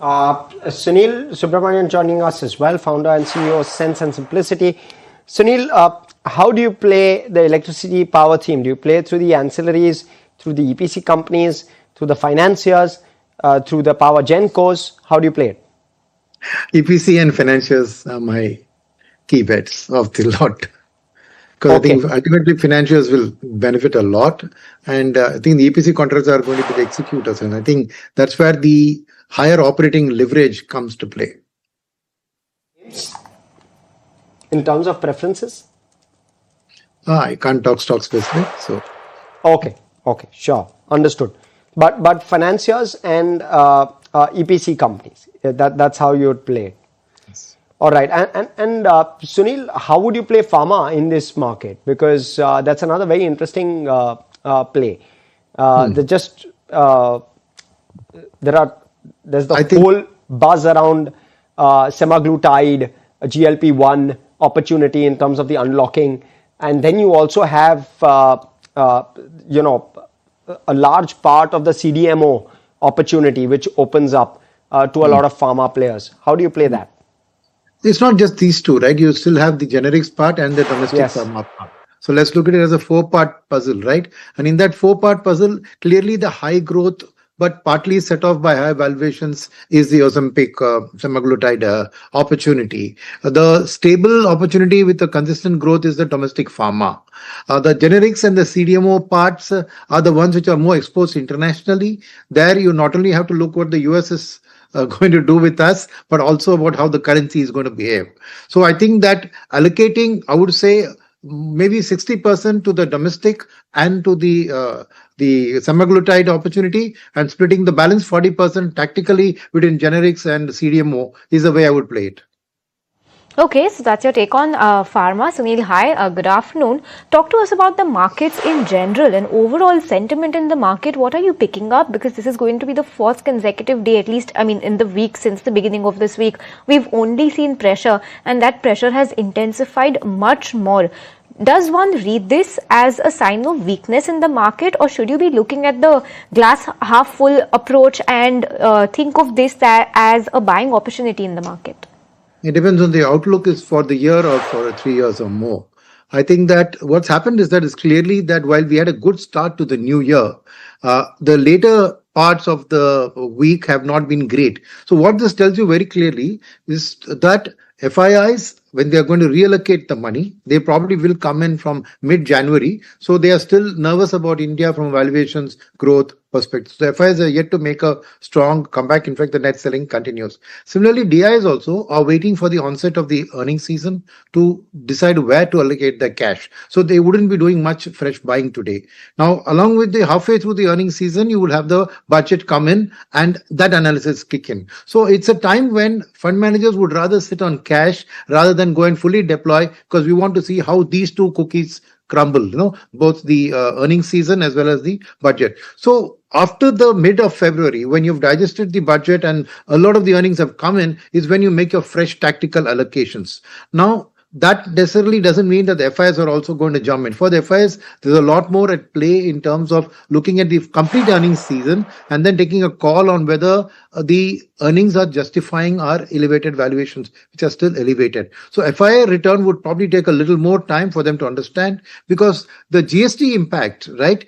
Sunil Subramaniam joining us as well, founder and CEO of Sense and Simplicity. Sunil, how do you play the electricity power theme? Do you play through the ancillaries, through the EPC companies, through the financiers, through the power gen cos? How do you play it? EPC and financiers are my key bets of the lot. Because I think ultimately financiers will benefit a lot. And I think the EPC contracts are going to be the executors. And I think that's where the higher operating leverage comes to play. In terms of preferences? I can't talk stock specific. So. Okay, sure. Understood. But financiers and EPC companies, that's how you would play it. Yes. All right. And Sunil, how would you play pharma in this market? Because that's another very interesting play. There's the whole buzz around semaglutide, GLP-1 opportunity in terms of the unlocking, and then you also have a large part of the CDMO opportunity which opens up to a lot of pharma players. How do you play that? It's not just these two, right? You still have the generics part and the domestic pharma part. So let's look at it as a 4-part puzzle, right? And in that 4-part puzzle, clearly the high growth but partly set off by high valuations is the Ozempic semaglutide opportunity. The stable opportunity with the consistent growth is the domestic pharma. The generics and the CDMO parts are the ones which are more exposed internationally. There you not only have to look what the US is going to do with us, but also about how the currency is going to behave. So I think that allocating, I would say, maybe 60% to the domestic and to the semaglutide opportunity, and splitting the balance 40% tactically between generics and CDMO is the way I would play it. Okay, so that's your take on pharma. Sunil, hi, good afternoon. Talk to us about the markets in general and overall sentiment in the market. What are you picking up? Because this is going to be the first consecutive day, at least, in the week since the beginning of this week, we've only seen pressure, and that pressure has intensified much more. Does one read this as a sign of weakness in the market, or should you be looking at the glass half full approach and think of this as a buying opportunity in the market? It depends on the outlook is for the year or for 3 years or more. I think that what's happened is that it's clearly that while we had a good start to the new year, the later parts of the week have not been great. So what this tells you very clearly is that FIIs, when they are going to reallocate the money, they probably will come in from mid-January. So they are still nervous about India from valuations, growth perspective. So FIIs are yet to make a strong comeback. In fact, the net selling continues. Similarly, DIs also are waiting for the onset of the earnings season to decide where to allocate their cash. So they wouldn't be doing much fresh buying today. Now, along with the halfway through the earnings season, you will have the budget come in and that analysis kick in. So it's a time when fund managers would rather sit on cash rather than go and fully deploy, because we want to see how these two cookies crumble, both the earnings season as well as the budget. So after the mid of February, when you've digested the budget and a lot of the earnings have come in, is when you make your fresh tactical allocations. Now, that necessarily doesn't mean that the FIs are also going to jump in. For the FIs, there's a lot more at play in terms of looking at the complete earnings season and then taking a call on whether the earnings are justifying our elevated valuations, which are still elevated. So FII return would probably take a little more time for them to understand, because the GST impact, right,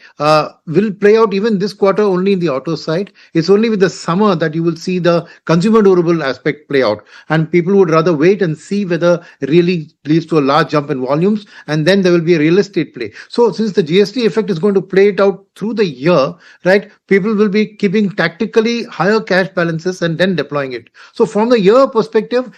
will play out even this quarter only in the auto side. It's only with the summer that you will see the consumer durable aspect play out. And people would rather wait and see whether it really leads to a large jump in volumes, and then there will be a real estate play. So since the GST effect is going to play it out through the year, right, people will be keeping tactically higher cash balances and then deploying it. So from the year perspective,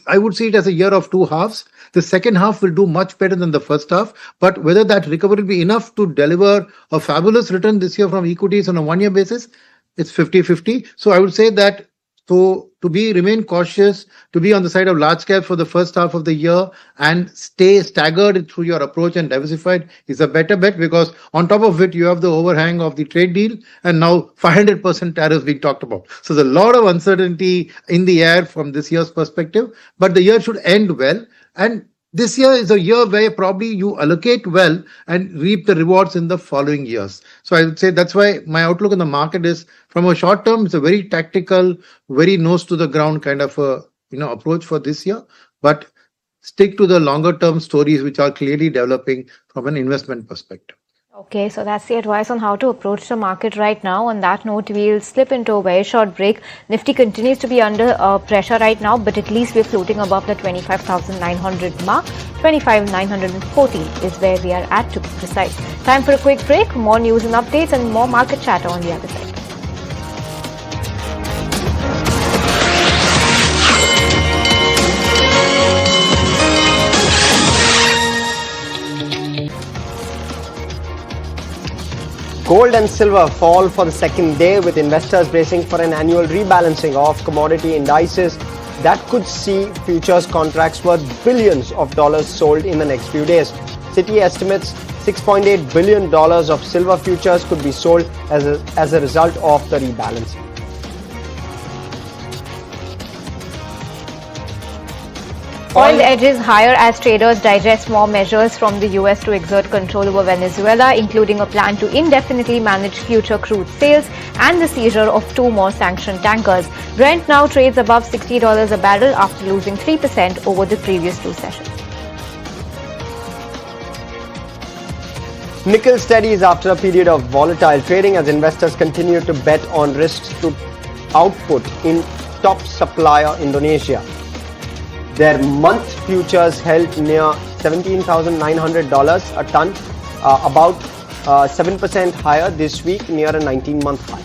I would see it as a year of two halves. The second half will do much better than the first half, but whether that recovery will be enough to deliver a fabulous return this year from equities on a 1 year basis, it's 50-50. So I would say that to remain cautious, to be on the side of large cap for the first half of the year and stay staggered through your approach and diversified is a better bet, because on top of it, you have the overhang of the trade deal and now 500% tariffs being talked about. So there's a lot of uncertainty in the air from this year's perspective, but the year should end well. And this year is a year where probably you allocate well and reap the rewards in the following years. So I would say that's why my outlook on the market is, from a short term, it's a very tactical, very nose to the ground kind of a approach for this year. But stick to the longer term stories which are clearly developing from an investment perspective. Okay, so that's the advice on how to approach the market right now. On that note, we'll slip into a very short break. Nifty continues to be under pressure right now, but at least we're floating above the 25,900 mark. 25,940 is where we are at, to be precise. Time for a quick break. More news and updates and more market chatter on the other side. Gold and silver fall for the second day, with investors bracing for an annual rebalancing of commodity indices that could see futures contracts worth billions of dollars sold in the next few days. Citi estimates $6.8 billion of silver futures could be sold as a result of the rebalancing. Oil edges higher as traders digest more measures from the US to exert control over Venezuela, including a plan to indefinitely manage future crude sales and the seizure of 2 more sanctioned tankers. Brent now trades above $60 a barrel after losing 3% over the previous 2 sessions. Nickel steadies after a period of volatile trading as investors continue to bet on risks to output in top supplier Indonesia. Their month futures held near $17,900 a ton, about 7% higher this week, near a 19-month high.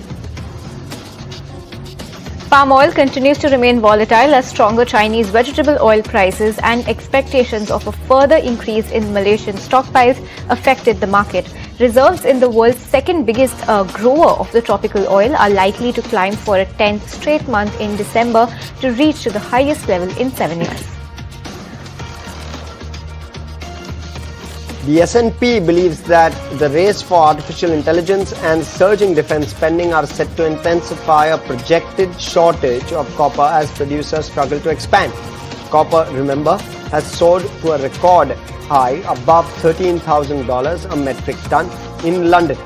Palm oil continues to remain volatile as stronger Chinese vegetable oil prices and expectations of a further increase in Malaysian stockpiles affected the market. Reserves in the world's second biggest grower of the tropical oil are likely to climb for a 10th straight month in December to reach to the highest level in 7 years. The S&P believes that the race for artificial intelligence and surging defense spending are set to intensify a projected shortage of copper as producers struggle to expand. Copper, remember, has soared to a record high above $13,000 a metric ton in London,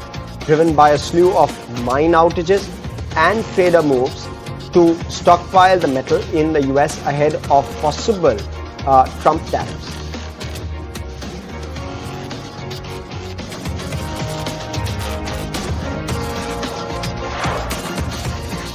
driven by a slew of mine outages and trader moves to stockpile the metal in the US ahead of possible Trump tariffs.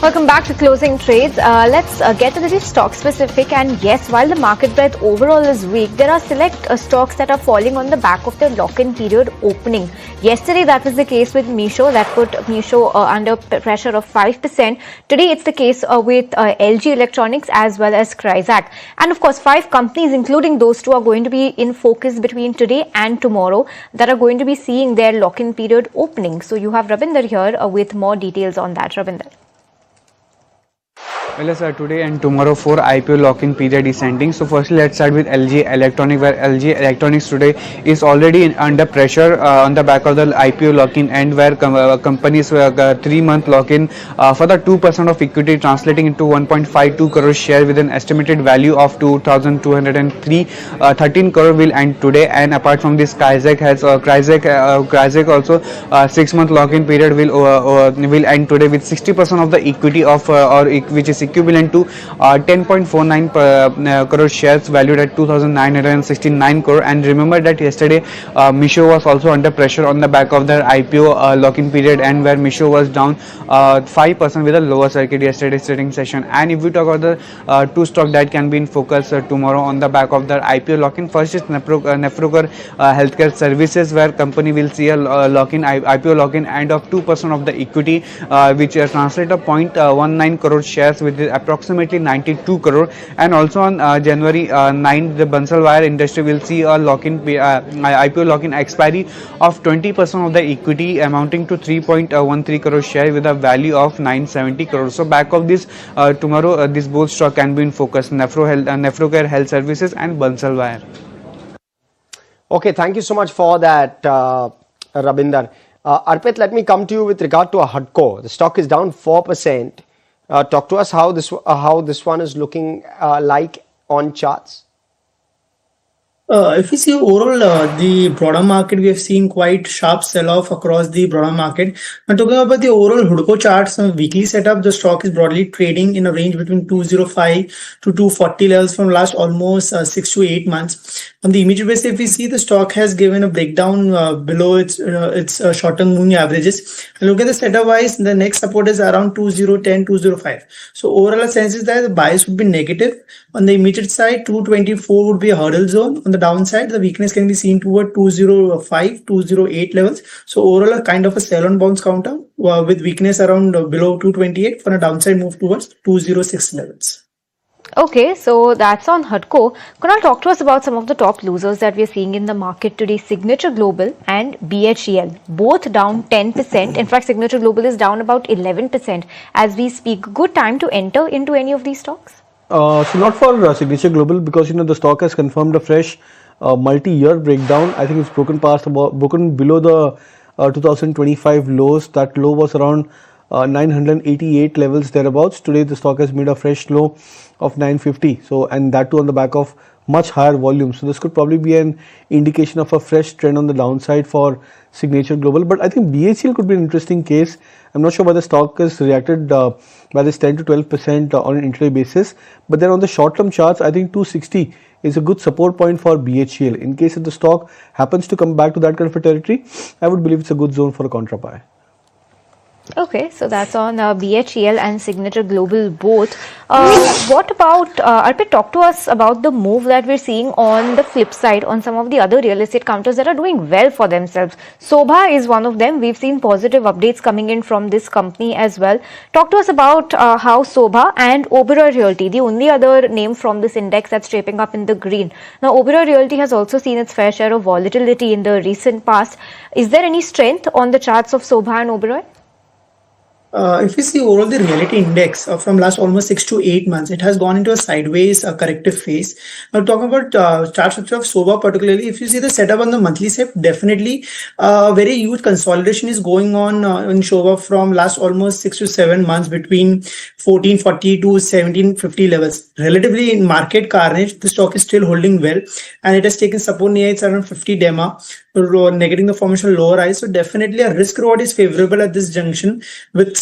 Welcome back to Closing Trades. Let's get a little stock specific, and yes, while the market breadth overall is weak, there are select stocks that are falling on the back of their lock-in period opening. Yesterday that was the case with Meesho, that put Meesho under pressure of 5%. Today it's the case with LG Electronics as well as Kryzac. And of course 5 companies, including those 2, are going to be in focus between today and tomorrow that are going to be seeing their lock-in period opening. So you have Rabinder here with more details on that. Rabinder. Well, sir, today and tomorrow 4 IPO lock-in period is ending. So firstly, let's start with LG Electronics, where LG Electronics today is already under pressure on the back of the IPO lock-in end, where companies were 3-month lock-in for the 2% of equity, translating into 1.52 crore share with an estimated value of 2,203. 13 crore will end today. And apart from this, Kryzac also 6-month lock-in period will end today with 60% of the equity of which is equivalent to 10.49 crore shares valued at 2,969 crore. And remember that yesterday Meesho was also under pressure on the back of their IPO lock-in period, and where Meesho was down 5% with a lower circuit yesterday's trading session. And if we talk about the 2 stocks that can be in focus tomorrow on the back of their IPO lock-in, first is Nefrocare Healthcare Services, where company will see a IPO lock-in and of 2% of the equity, which translates to 0.19 crore shares with approximately 92 crore. And also on January 9, the Bansal Wire Industry will see a IPO lock-in expiry of 20% of the equity, amounting to 3.13 crore share with a value of 970 crore. So back of this tomorrow, this both stock can be in focus: Nefrocare Health Services and Bansal Wire. Okay, thank you so much for that, Rabinder. Arpit, let me come to you with regard to a Hudco. The stock is down 4%. Talk to us how this one is looking like on charts. If we see overall the broader market, we have seen quite sharp sell-off across the broader market. Now, talking about the overall Hudko charts on weekly setup, the stock is broadly trading in a range between 205 to 240 levels from last almost 6 to 8 months. On the immediate basis, if we see the stock has given a breakdown below its short-term moving averages. And look at the setup wise, the next support is around 2010, 205. So overall, sense is that the bias would be negative. On the immediate side, 224 would be a hurdle zone. On the downside, the weakness can be seen toward 205, 208 levels. So overall, a kind of a sell on bounce counter with weakness around below 228 for a downside move towards 206 levels. Okay, so that's on Hudko. Kunal, talk to us about some of the top losers that we're seeing in the market today. Signature Global and BHEL, both down 10%. In fact, Signature Global is down about 11% as we speak. Good time to enter into any of these stocks? So not for Signature Global, because the stock has confirmed a fresh multi-year breakdown. I think it's broken below the 2025 lows. That low was around 988 levels thereabouts. Today the stock has made a fresh low of 950. So, and that too on the back of much higher volume. So this could probably be an indication of a fresh trend on the downside for Signature Global. But I think BHEL could be an interesting case. I'm not sure why the stock has reacted by this 10 to 12% on an intraday basis. But then on the short-term charts, I think 260 is a good support point for BHEL. In case if the stock happens to come back to that kind of a territory, I would believe it's a good zone for a contra buy. Okay, so that's on BHEL and Signature Global both. What about, Arpit, talk to us about the move that we're seeing on the flip side on some of the other real estate counters that are doing well for themselves. Sobha is one of them. We've seen positive updates coming in from this company as well. Talk to us about how Sobha and Oberoi Realty, the only other name from this index that's shaping up in the green. Now, Oberoi Realty has also seen its fair share of volatility in the recent past. Is there any strength on the charts of Sobha and Oberoi? If we see overall the reality index from last almost 6 to 8 months, it has gone into a sideways corrective phase. Now talking about chart structure of SOBA particularly, if you see the setup on the monthly SIP, definitely very huge consolidation is going on in SOBA from last almost 6 to 7 months between 1440 to 1750 levels. Relatively in market carnage, the stock is still holding well and it has taken support near its around 50 DEMA, negating the formation of lower highs. So definitely a risk reward is favorable at this junction with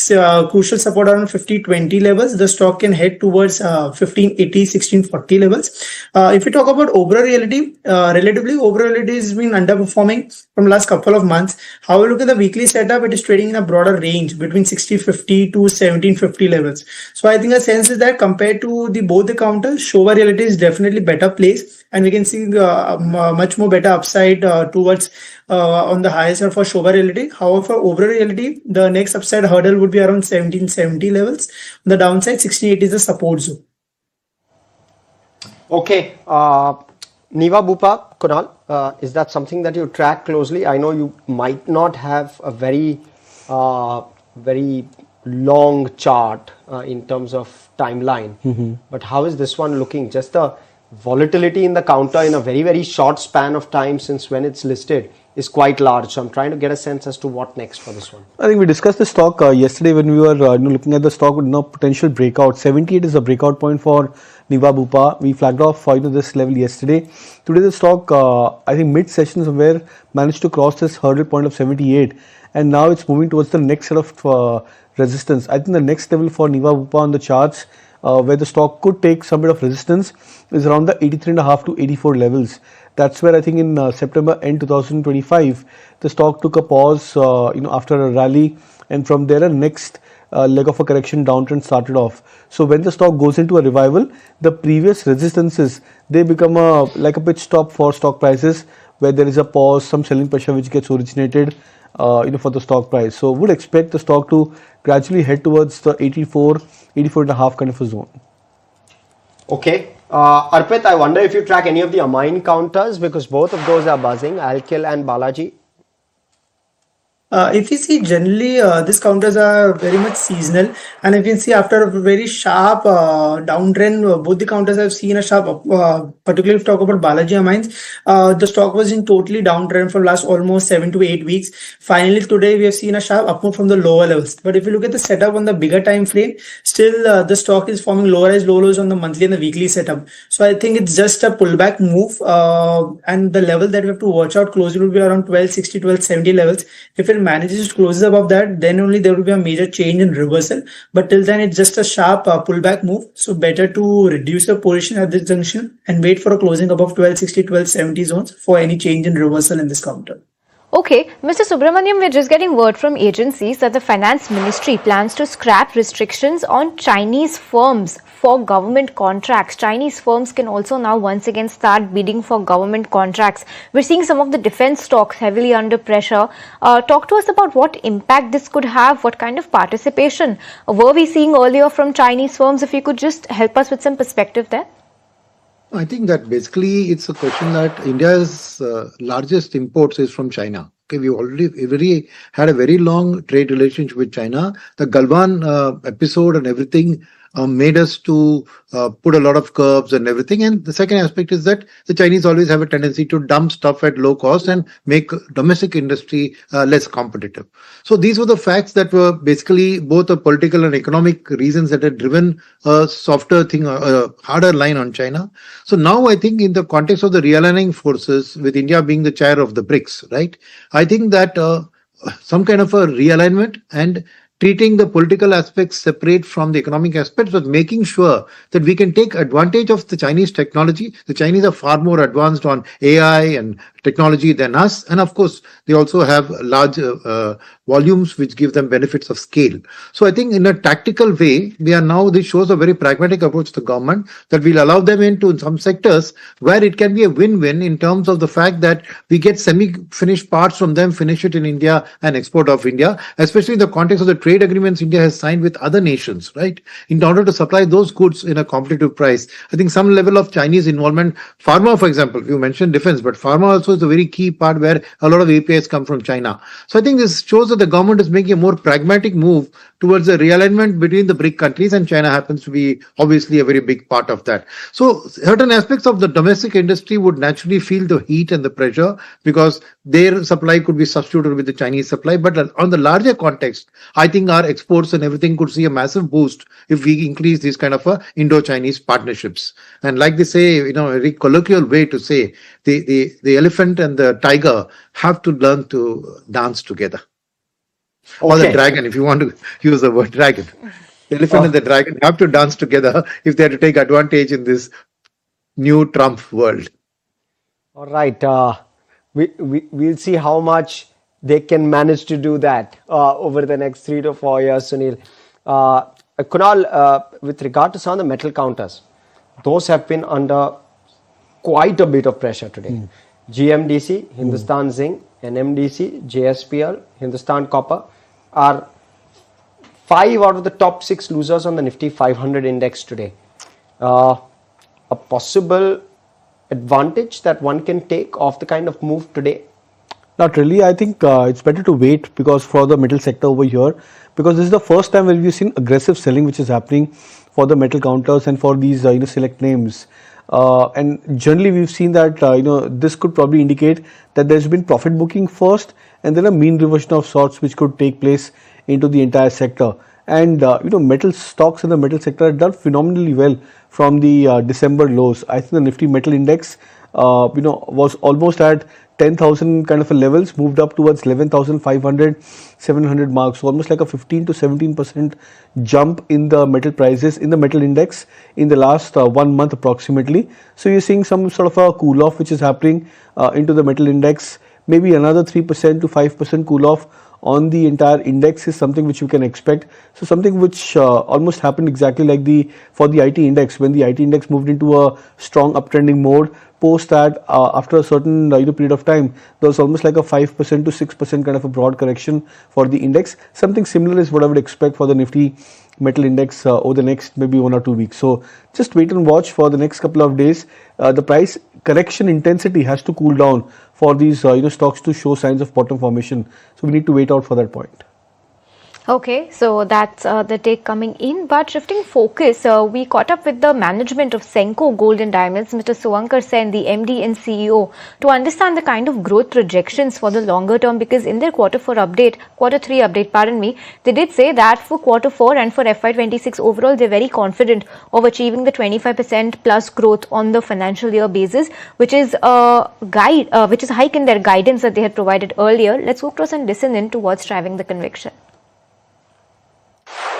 crucial support around 50-20 levels. The stock can head towards 1580-1640 levels. If we talk about Oberoi Realty, relatively Oberoi Realty has been underperforming from last couple of months. However, look at the weekly setup, it is trading in a broader range between 6050 to 1750 levels. So I think a sense is that compared to both the counters, Showa Realty is definitely better placed, and we can see much more better upside towards on the higher side for Showa Realty. However, for Oberoi Realty, the next upside hurdle would be around 1770 levels. On the downside, 1680 is the support zone. Okay, Niva Bupa, Kunal, is that something that you track closely? I know you might not have a very long chart in terms of timeline, but how is this one looking? Just the volatility in the counter in a very short span of time since when it's listed is quite large. So I'm trying to get a sense as to what next for this one. I think we discussed the stock yesterday when we were looking at the stock with potential breakout. 78 is a breakout point for Niva Bupa. We flagged off this level yesterday. Today the stock, I think mid session somewhere managed to cross this hurdle point of 78, and now it's moving towards the next set of resistance. I think the next level for Niva Bupa on the charts where the stock could take some bit of resistance is around the 83.5 to 84 levels. That's where I think in September end 2025 the stock took a pause after a rally, and from there a next leg of a correction downtrend started off. So when the stock goes into a revival, the previous resistances, they become like a pit stop for stock prices, where there is a pause, some selling pressure which gets originated for the stock price. So would expect the stock to gradually head towards the 84 and a half kind of a zone. Okay. Arpit, I wonder if you track any of the amine counters, because both of those are buzzing, Alkyl and Balaji. If you see generally, these counters are very much seasonal, and if you see after a very sharp downtrend, both the counters have seen a sharp up. Particularly if you talk about Balaji Mines, the stock was in totally downtrend for last almost 7 to 8 weeks. Finally, today we have seen a sharp upmove from the lower levels. But if you look at the setup on the bigger time frame, still the stock is forming lower as low lows on the monthly and the weekly setup. So I think it's just a pullback move, and the level that we have to watch out closely will be around 1260, 1270 levels. If it manages to close above that, then only there will be a major change in reversal. But till then, it's just a sharp pullback move. So better to reduce your position at this junction and wait for a closing above 1260, 1270 zones for any change in reversal in this counter. Okay, Mr. Subramaniam, we're just getting word from agencies that the Finance Ministry plans to scrap restrictions on Chinese firms for government contracts. Chinese firms can also now once again start bidding for government contracts. We're seeing some of the defense stocks heavily under pressure. Talk to us about what impact this could have, what kind of participation were we seeing earlier from Chinese firms? If you could just help us with some perspective there. I think that basically it's a question that India's largest imports is from China. Okay, we already had a very long trade relationship with China. The Galwan episode and everything made us to put a lot of curbs and everything. And the second aspect is that the Chinese always have a tendency to dump stuff at low cost and make domestic industry less competitive. So these were the facts that were basically both the political and economic reasons that had driven a softer thing, a harder line on China. So now I think in the context of the realigning forces, with India being the chair of the BRICS, right? I think that some kind of a realignment and treating the political aspects separate from the economic aspects, but making sure that we can take advantage of the Chinese technology. The Chinese are far more advanced on AI and technology than us. And of course, they also have large volumes which give them benefits of scale. So I think in a tactical way, this shows a very pragmatic approach to the government that will allow them into some sectors where it can be a win-win in terms of the fact that we get semi-finished parts from them, finish it in India and export of India, especially in the context of the trade agreements India has signed with other nations, right? In order to supply those goods in a competitive price. I think some level of Chinese involvement, pharma, for example, you mentioned defense, but pharma also is a very key part where a lot of APIs come from China. So I think this shows that the government is making a more pragmatic move towards a realignment between the BRIC countries, and China happens to be obviously a very big part of that. So certain aspects of the domestic industry would naturally feel the heat and the pressure because their supply could be substituted with the Chinese supply. But on the larger context, I think our exports and everything could see a massive boost if we increase these kind of Indo-Chinese partnerships. And like they say, a very colloquial way to say, the elephant and the tiger have to learn to dance together. Or the dragon, if you want to use the word dragon. The elephant and the dragon have to dance together if they are to take advantage in this new Trump world. All right. We'll see how much they can manage to do that over the next 3 to 4 years, Sunil. Kunal, with regard to some of the metal counters, those have been under quite a bit of pressure today. GMDC, Hindustan Zinc, NMDC, JSPL, Hindustan Copper are 5 out of the top 6 losers on the Nifty 500 index today. A possible advantage that one can take of the kind of move today? Not really. I think it's better to wait because for the metal sector over here, because this is the first time when we've seen aggressive selling which is happening for the metal counters and for these select names. And generally we've seen that this could probably indicate that there's been profit booking first and then a mean reversion of sorts which could take place into the entire sector. And metal stocks in the metal sector have done phenomenally well from the December lows. I think the Nifty Metal Index was almost at 10,000 kind of a levels, moved up towards 11,500, 700 marks. So almost like a 15 to 17% jump in the metal prices in the metal index in the last 1 month approximately. So you're seeing some sort of a cool off which is happening into the metal index. Maybe another 3% to 5% cool off on the entire index is something which you can expect. So something which almost happened exactly like for the IT index, when the IT index moved into a strong uptrending mode. Post that, after a certain period of time, there was almost like a 5% to 6% kind of a broad correction for the index. Something similar is what I would expect for the Nifty metal index over the next maybe 1 or 2 weeks. So just wait and watch for the next couple of days. The price correction intensity has to cool down for these stocks to show signs of bottom formation. So we need to wait out for that point. Okay, so that's the take coming in. But shifting focus, we caught up with the management of Senco Gold and Diamonds, Mr. Suvankar Sen, the MD and CEO, to understand the kind of growth projections for the longer term. Because in their quarter 3 update, they did say that for quarter 4 and for FY26 overall, they're very confident of achieving the 25% plus growth on the financial year basis, which is a which is a hike in their guidance that they had provided earlier. Let's go across and listen in to what's driving the conviction.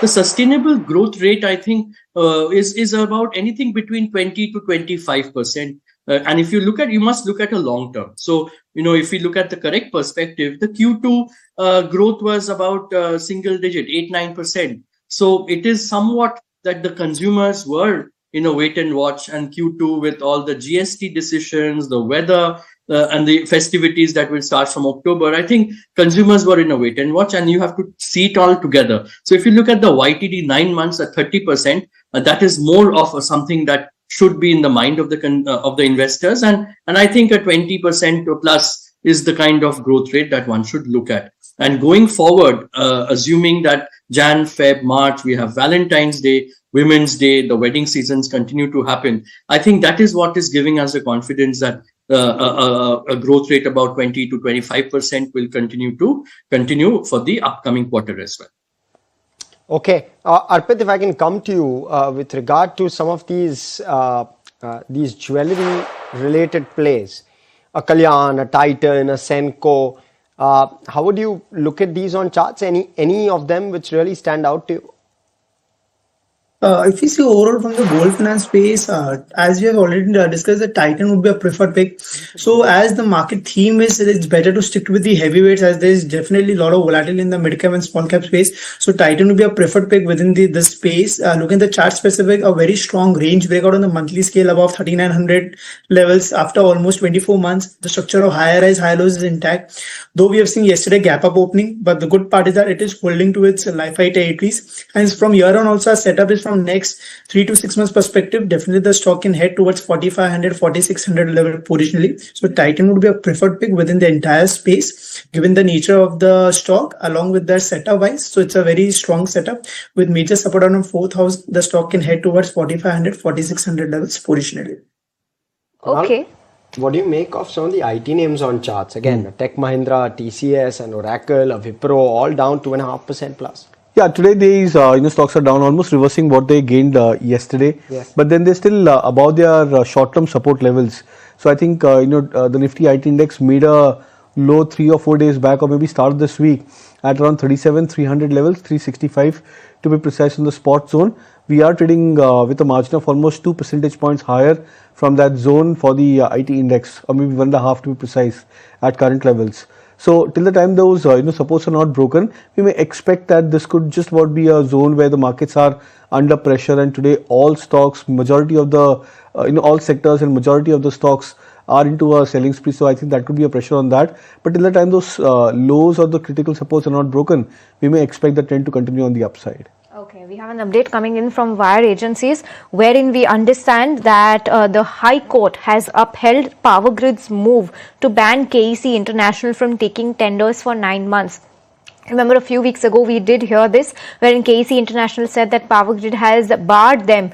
The sustainable growth rate, I think, is about anything between 20 to 25%. And if you look at, you must look at a long term. So, if we look at the correct perspective, the Q2 growth was about single digit, 8-9%. So it is somewhat that the consumers were in a wait and watch, and Q2 with all the GST decisions, the weather, and the festivities that will start from October, I think consumers were in a wait and watch, and you have to see it all together. So if you look at the YTD 9 months at 30%, that is more of something that should be in the mind of the investors, and I think a 20% plus is the kind of growth rate that one should look at. And going forward, assuming that Jan, Feb, March, we have Valentine's Day, Women's Day, the wedding seasons continue to happen, I think that is what is giving us the confidence that a growth rate about 20 to 25% will continue for the upcoming quarter as well. Okay, Arpit, if I can come to you with regard to some of these jewelry-related plays, a Kalyan, a Titan, a Senco. How would you look at these on charts? Any of them which really stand out to you? If we see overall from the gold finance space, as we have already discussed, the Titan would be a preferred pick. So as the market theme is, it's better to stick with the heavyweights, as there is definitely a lot of volatility in the mid cap and small cap space. So Titan would be a preferred pick within this space. Looking at the chart specific, a very strong range breakout on the monthly scale above 3900 levels after almost 24 months. The structure of higher highs, high lows is intact. Though we have seen yesterday gap up opening, but the good part is that it is holding to its life high territories. And from here on also, our setup is from next 3 to 6 months perspective. Definitely the stock can head towards 4500, 4600 level positionally. So Titan would be a preferred pick within the entire space, given the nature of the stock along with their setup wise. So it's a very strong setup with major support around 4000. The stock can head towards 4500, 4600 levels positionally. Okay. What do you make of some of the IT names on charts? Again, Tech Mahindra, TCS, and Oracle, a Wipro, all down 2.5% plus. Yeah, today these stocks are down, almost reversing what they gained yesterday. Yes. But then they're still above their short-term support levels. So I think the Nifty IT index made a low 3 or 4 days back, or maybe start this week at around 37,300 levels, 365 to be precise in the spot zone. We are trading with a margin of almost 2 percentage points higher from that zone for the IT index, or maybe 1.5 to be precise at current levels. So till the time those supports are not broken, we may expect that this could just about be a zone where the markets are under pressure. And today all stocks, majority of the all sectors and majority of the stocks are into a selling spree. So I think that could be a pressure on that. But till the time those lows or the critical supports are not broken, we may expect the trend to continue on the upside. Okay, we have an update coming in from wire agencies wherein we understand that the High Court has upheld Power Grid's move to ban KEC International from taking tenders for 9 months. Remember, a few weeks ago we did hear this, wherein KEC International said that Power Grid has barred them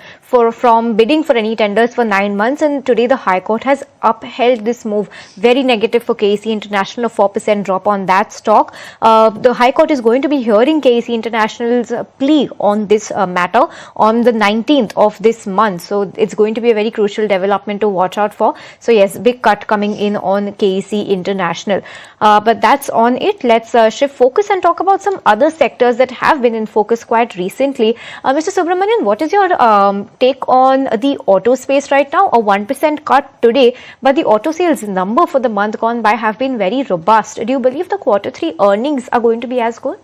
from bidding for any tenders for 9 months, and today the High Court has upheld this move. Very negative for KEC International, a 4% drop on that stock. The High Court is going to be hearing KEC International's plea on this matter on the 19th of this month. So it's going to be a very crucial development to watch out for. So yes, big cut coming in on KEC International. But that's on it. Let's shift focus and talk about some other sectors that have been in focus quite recently. Mr. Subramaniam, what is your take on the auto space right now? A 1% cut today, but the auto sales number for the month gone by have been very robust. Do you believe the quarter 3 earnings are going to be as good?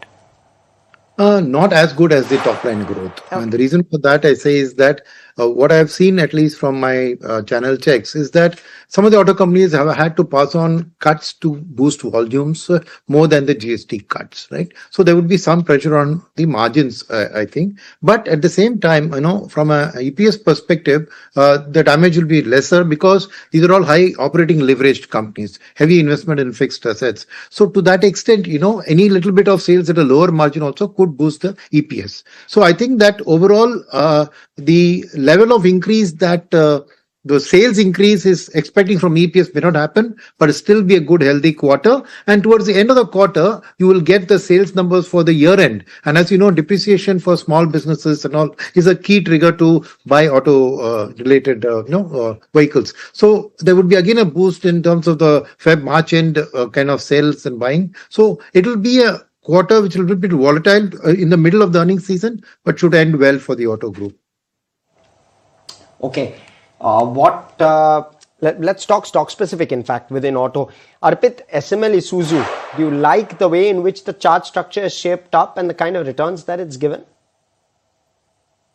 Not as good as the top line growth. Okay. And the reason for that, I say, is that what I have seen, at least from my channel checks, is that some of the auto companies have had to pass on cuts to boost volumes more than the GST cuts, right? So there would be some pressure on the margins, I think. But at the same time, from a EPS perspective, the damage will be lesser because these are all high operating leveraged companies, heavy investment in fixed assets. So to that extent, any little bit of sales at a lower margin also could boost the EPS. So I think that overall, the level of increase that the sales increase is expecting from EPS may not happen, but it still be a good healthy quarter. And towards the end of the quarter, you will get the sales numbers for the year end. And as you know, depreciation for small businesses and all is a key trigger to buy auto related vehicles. So there would be again a boost in terms of the Feb March end kind of sales and buying. So it will be a quarter which will be a bit volatile in the middle of the earnings season, but should end well for the auto group. Okay. Let's talk stock specific, in fact, within auto. Arpit, SML Isuzu, do you like the way in which the chart structure is shaped up and the kind of returns that it's given?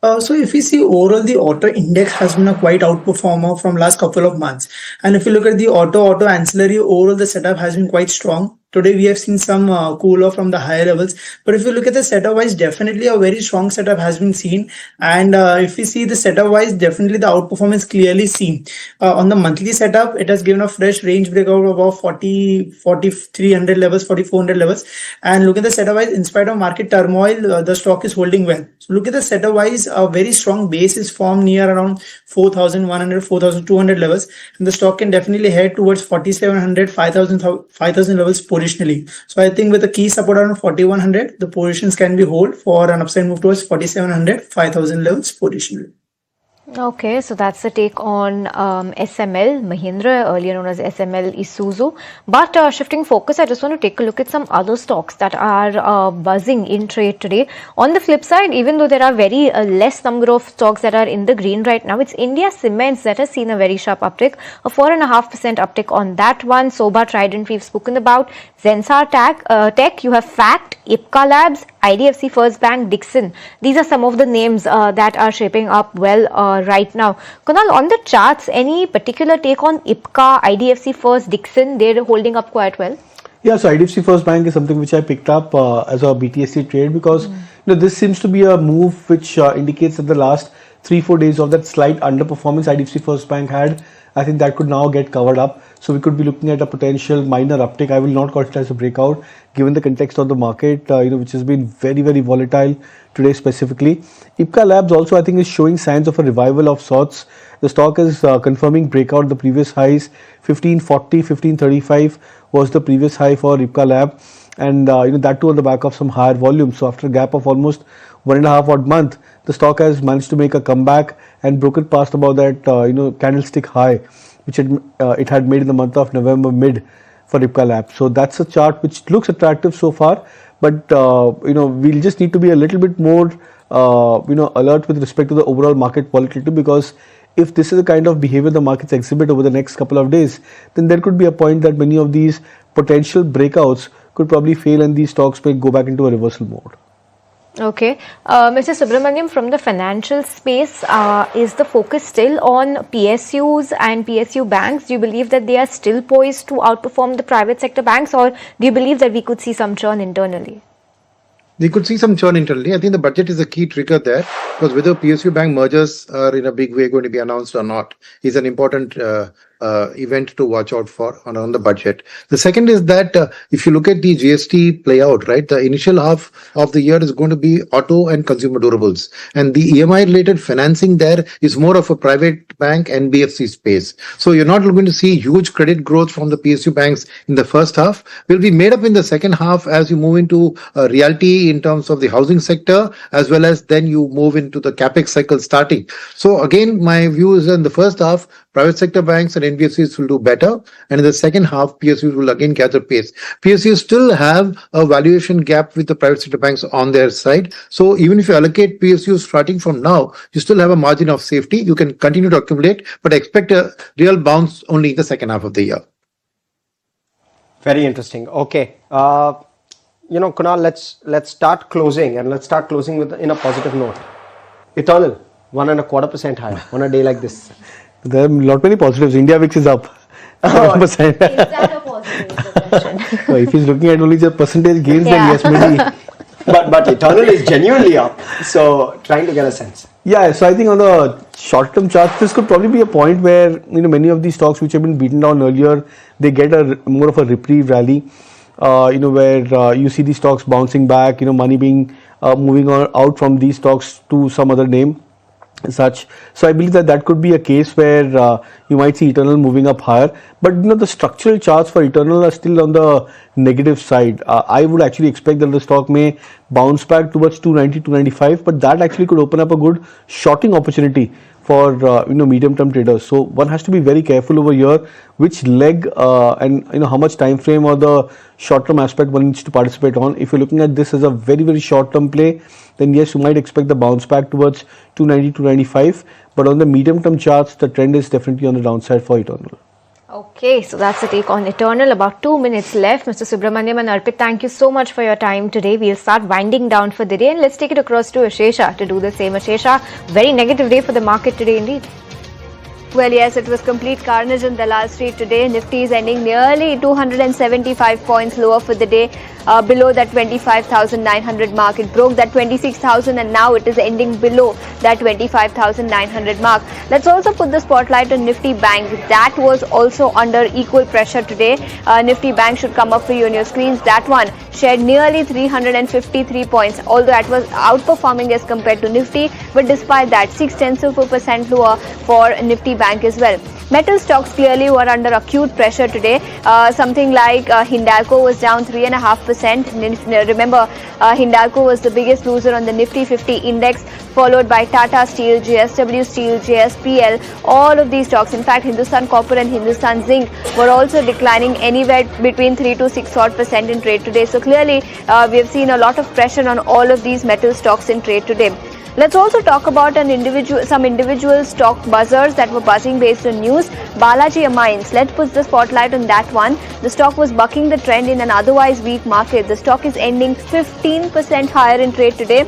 So if we see overall, the auto index has been a quite outperformer from last couple of months. And if you look at the auto ancillary, overall the setup has been quite strong. Today we have seen some cool off from the higher levels, but if you look at the setup wise, definitely a very strong setup has been seen. And if we see the setup wise, definitely the outperformance clearly seen. On the monthly setup, it has given a fresh range breakout of about 4,300 levels, 4,400 levels. And look at the setup wise, in spite of market turmoil, the stock is holding well. So look at the setup wise, a very strong base is formed near around 4,100, 4,200 levels, and the stock can definitely head towards 4,700, 5,000 levels positionally. So I think with the key support around 4,100, the positions can be hold for an upside move towards 4,700, 5,000 levels positionally. Okay, so that's the take on SML Mahindra, earlier known as SML Isuzu. But shifting focus, I just want to take a look at some other stocks that are buzzing in trade today. On the flip side, even though there are very less number of stocks that are in the green right now, it's India Cements that has seen a very sharp uptick, a 4.5% uptick on that one. Soba Trident we've spoken about. Zensar Tech, you have Fact, Ipca Labs, IDFC First Bank, Dixon. These are some of the names that are shaping up well right now. Kunal, on the charts, any particular take on Ipca, IDFC First, Dixon? They're holding up quite well. Yeah, so IDFC First Bank is something which I picked up as a BTSC trade because this seems to be a move which indicates that the last 3-4 days of that slight underperformance IDFC First Bank had, I think that could now get covered up. So we could be looking at a potential minor uptick. I will not call it as a breakout given the context of the market, which has been very, very volatile today specifically. Ipca Labs also I think is showing signs of a revival of sorts. The stock is confirming breakout. The previous highs 1540, 1535 was the previous high for Ipca Lab, and that too on the back of some higher volume. So after a gap of almost 1.5 odd month, the stock has managed to make a comeback and broken past about that candlestick high which it had made in the month of November mid for Ipca Lab. So that's a chart which looks attractive so far, but we'll just need to be a little bit more alert with respect to the overall market volatility, because if this is the kind of behavior the markets exhibit over the next couple of days, then there could be a point that many of these potential breakouts could probably fail and these stocks may go back into a reversal mode. Okay. Mr. Subramaniam, from the financial space, is the focus still on PSUs and PSU banks? Do you believe that they are still poised to outperform the private sector banks, or do you believe that we could see some churn internally? We could see some churn internally. I think the budget is a key trigger there, because whether PSU bank mergers are in a big way going to be announced or not is an important event to watch out for on the budget. The second is that if you look at the GST play out, right, the initial half of the year is going to be auto and consumer durables, and the EMI related financing there is more of a private bank NBFC space. So you're not going to see huge credit growth from the PSU banks in the first half. Will be made up in the second half as you move into reality in terms of the housing sector, as well as then you move into the capex cycle starting. So again, my view is in the first half, private sector banks and NBFCs will do better, and in the second half, PSUs will again gather pace. PSUs still have a valuation gap with the private sector banks on their side. So even if you allocate PSUs starting from now, you still have a margin of safety. You can continue to accumulate, but expect a real bounce only in the second half of the year. Very interesting. Okay. Kunal, let's start closing, and let's start closing in a positive note. Eternal, 1.25% higher on a day like this? There are not many positives. India VIX is up. 7%. Is that a positive is the question? So if he's looking at only the percentage gains, then yes, maybe. But Eternal is genuinely up. So trying to get a sense. Yeah, so I think on the short-term chart, this could probably be a point where many of these stocks which have been beaten down earlier, they get a more of a reprieve rally. Where you see these stocks bouncing back, money being moving out from these stocks to some other name, such. So I believe that could be a case where you might see Eternal moving up higher. But the structural charts for Eternal are still on the negative side. I would actually expect that the stock may bounce back towards 290, 295, but that actually could open up a good shorting opportunity for medium-term traders. So one has to be very careful over here which leg and how much time frame or the short-term aspect one needs to participate on. If you're looking at this as a very, very short-term play, then yes, you might expect the bounce back towards 290, 295. But on the medium-term charts, the trend is definitely on the downside for Eternal. Okay, so that's the take on Eternal. About 2 minutes left. Mr. Subramaniam and Arpit, thank you so much for your time today. We'll start winding down for the day and let's take it across to Ashesha to do the same. Ashesha, very negative day for the market today indeed. Well, yes, it was complete carnage on Dalal Street today. Nifty is ending nearly 275 points lower for the day, below that 25,900 mark. It broke that 26,000 and now it is ending below that 25,900 mark. Let's also put the spotlight on Nifty Bank. That was also under equal pressure today. Nifty Bank should come up for you on your screens. That one shared nearly 353 points, although that was outperforming as compared to Nifty. But despite that, 0.6% lower for Nifty Bank as well. Metal stocks clearly were under acute pressure today. Something like Hindalco was down 3.5%. Remember, Hindalco was the biggest loser on the Nifty 50 index, followed by Tata Steel, JSW Steel, JSPL. All of these stocks, in fact, Hindustan Copper and Hindustan Zinc were also declining anywhere between 3 to 6% in trade today. So clearly, we have seen a lot of pressure on all of these metal stocks in trade today. Let's also talk about some individual stock buzzers that were buzzing based on news. Balaji Amines, let's put the spotlight on that one. The stock was bucking the trend in an otherwise weak market. The stock is ending 15% higher in trade today,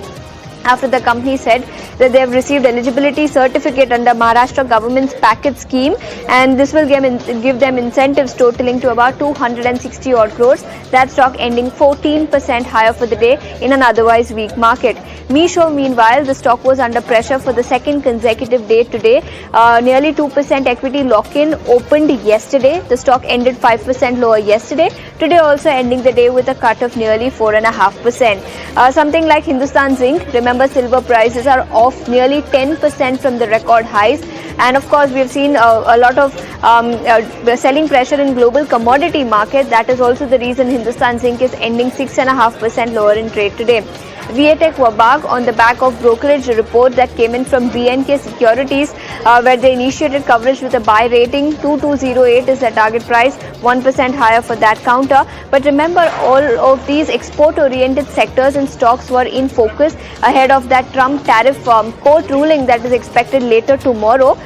after the company said that they have received eligibility certificate under Maharashtra government's package scheme, and this will give them incentives totaling to about 260 odd crores. That stock ending 14% higher for the day in an otherwise weak market. Misho, meanwhile, the stock was under pressure for the second consecutive day today. Nearly 2% equity lock-in opened yesterday. The stock ended 5% lower yesterday. Today also ending the day with a cut of nearly 4.5%. Something like Hindustan Zinc, remember silver prices are off nearly 10% from the record highs. And of course, we have seen a lot of selling pressure in global commodity market. That is also the reason Hindustan Zinc is ending 6.5% lower in trade today. VATech Wabag on the back of brokerage report that came in from BNK Securities, where they initiated coverage with a buy rating. 2208 is the target price, 1% higher for that counter. But remember, all of these export-oriented sectors and stocks were in focus ahead of that Trump tariff court ruling that is expected later tomorrow.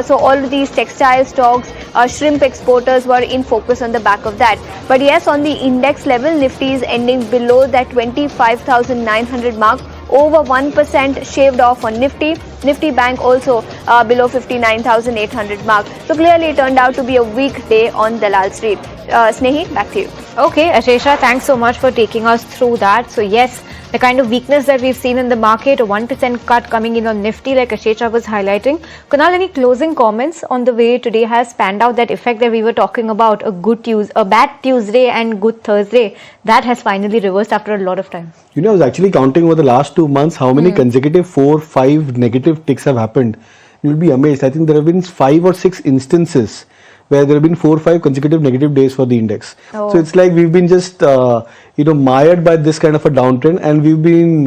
So all of these textile stocks, shrimp exporters were in focus on the back of that. But yes, on the index level, Nifty is ending below that 25,900 mark, over 1% shaved off on Nifty. Nifty Bank also below 59,800 mark. So clearly it turned out to be a weak day on Dalal Street. Snehi, back to you. Okay, Ashesha, thanks so much for taking us through that. So yes, the kind of weakness that we've seen in the market, a 1% cut coming in on Nifty like Ashesha was highlighting. Kunal, any closing comments on the way today has panned out, that effect that we were talking about, a bad Tuesday and good Thursday, that has finally reversed after a lot of time? I was actually counting over the last 2 months how many consecutive 4-5 negative ticks have happened. You'll be amazed. I think there have been 5 or 6 instances where there have been 4 or 5 consecutive negative days for the index. Oh. So it's like we've been just mired by this kind of a downtrend, and we've been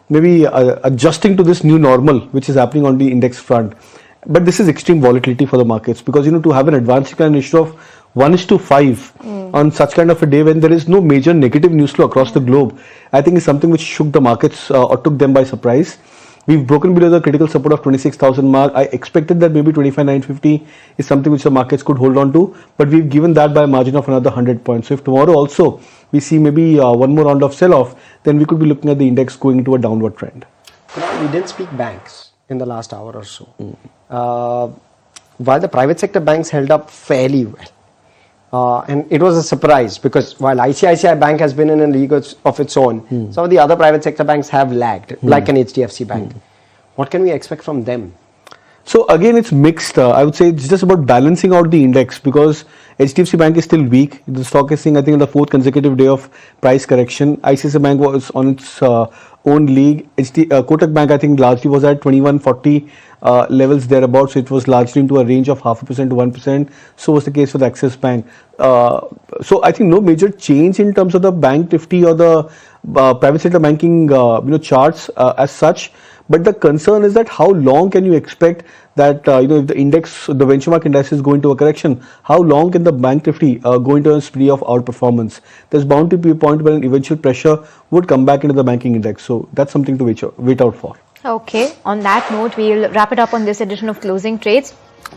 maybe adjusting to this new normal which is happening on the index front. But this is extreme volatility for the markets, because to have an advanced kind issue of 1:5 on such kind of a day when there is no major negative news flow across the globe, I think is something which shook the markets or took them by surprise. We've broken below the critical support of 26,000 mark. I expected that maybe 25,950 is something which the markets could hold on to, but we've given that by a margin of another 100 points. So if tomorrow also we see maybe one more round of sell-off, then we could be looking at the index going into a downward trend. We didn't speak banks. in the last hour or so. While the private sector banks held up fairly well. And it was a surprise because while ICICI Bank has been in a league of its own, some of the other private sector banks have lagged, like an HDFC Bank. What can we expect from them? So again, it's mixed. I would say it's just about balancing out the index because HDFC Bank is still weak. The stock is seeing, I think, the fourth consecutive day of price correction. ICICI Bank was on its own league. Kotak Bank, I think, largely was at 2140 levels thereabouts. So it was largely into a range of 0.5% to 1%. So was the case with Axis Bank. So I think no major change in terms of the bank Nifty or the private sector banking charts as such. But the concern is that how long can you expect that if the index, the benchmark index is going to a correction, how long can the bank Nifty go into a spree of outperformance? There's bound to be a point where an eventual pressure would come back into the banking index. So that's something to wait out for. Okay, on that note, we'll wrap it up on this edition of Closing Trades.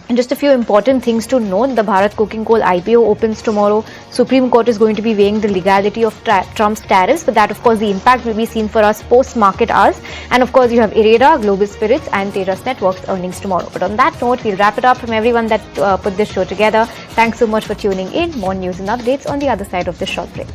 And just a few important things to note. The Bharat Coking Coal IPO opens tomorrow. Supreme Court is going to be weighing the legality of Trump's tariffs, but that, of course, the impact will be seen for us post-market hours. And, of course, you have Ireda, Global Spirits and Tejas Networks earnings tomorrow. But on that note, we'll wrap it up. From everyone that put this show together, thanks so much for tuning in. More news and updates on the other side of this short break.